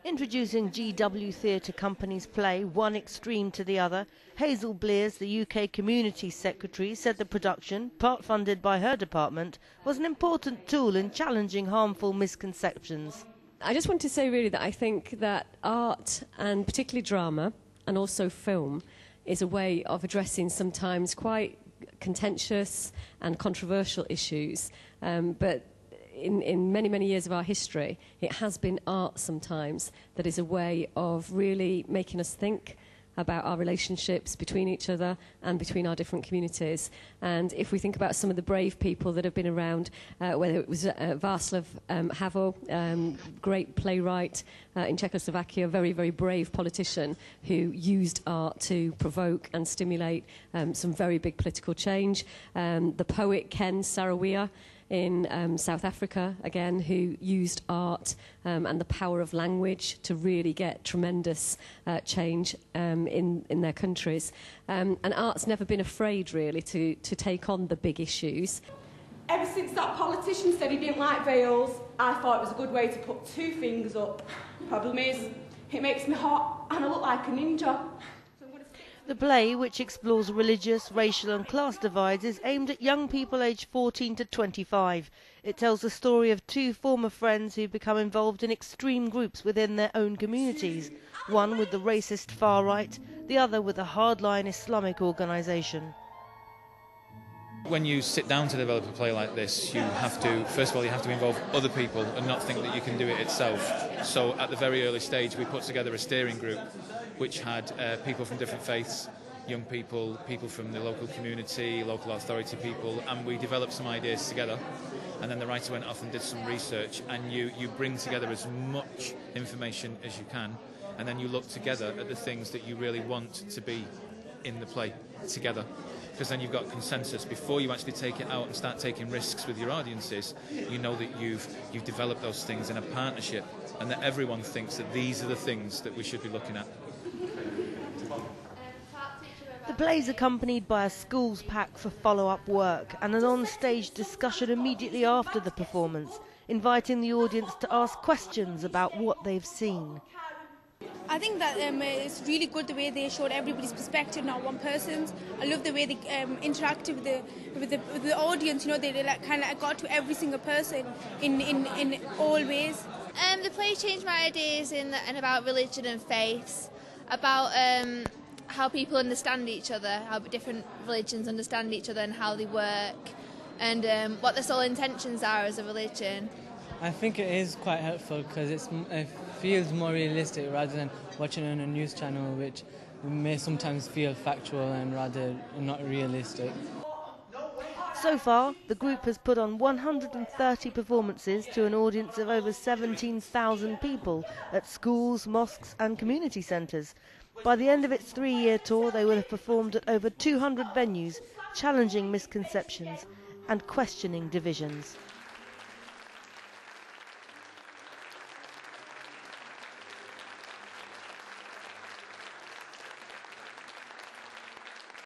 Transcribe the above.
Introducing GW Theatre Company's play One Extreme to the Other, Hazel Blears, the UK Community Secretary, said the production, part funded by her department, was an important tool in challenging harmful misconceptions. I just want to say really that I think that art, and particularly drama, and also film, is a way of addressing sometimes quite contentious and controversial issues, but in many, many years of our history, it has been art sometimes that is a way of really making us think about our relationships between each other and between our different communities. And if we think about some of the brave people that have been around, whether it was Václav Havel, great playwright in Czechoslovakia, very, very brave politician who used art to provoke and stimulate some very big political change. The poet Ken Saro-Wiwa in South Africa, again, who used art and the power of language to really get tremendous change in their countries. And art's never been afraid, really, to take on the big issues. Ever since that politician said he didn't like veils, I thought it was a good way to put two fingers up. Problem is, it makes me hot and I look like a ninja. The play, which explores religious, racial and class divides, is aimed at young people aged 14 to 25. It tells the story of two former friends who become involved in extreme groups within their own communities, one with the racist far right, the other with a hardline Islamic organisation. When you sit down to develop a play like this, you have to, first of all, you have to involve other people and not think that you can do it itself. So at the very early stage, we put together a steering group which had people from different faiths, young people, people from the local community, local authority people, and we developed some ideas together. And then the writer went off and did some research, and you bring together as much information as you can, and then you look together at the things that you really want to be in the play together. Because then you've got consensus. Before you actually take it out and start taking risks with your audiences, you know that you've developed those things in a partnership, and that everyone thinks that these are the things that we should be looking at. The play is accompanied by a schools pack for follow-up work and an on-stage discussion immediately after the performance, inviting the audience to ask questions about what they've seen. I think that it's really good the way they showed everybody's perspective, not one person's. I love the way they interacted with the audience. You know, they like, kind of got to every single person in all ways. The play changed my ideas in about religion and faiths, about how people understand each other, how different religions understand each other and how they work, and what their sole intentions are as a religion. I think it is quite helpful because it feels more realistic rather than watching on a news channel, which may sometimes feel factual and rather not realistic. So far, the group has put on 130 performances to an audience of over 17,000 people at schools, mosques and community centres. By the end of its 3-year tour, they will have performed at over 200 venues, challenging misconceptions and questioning divisions.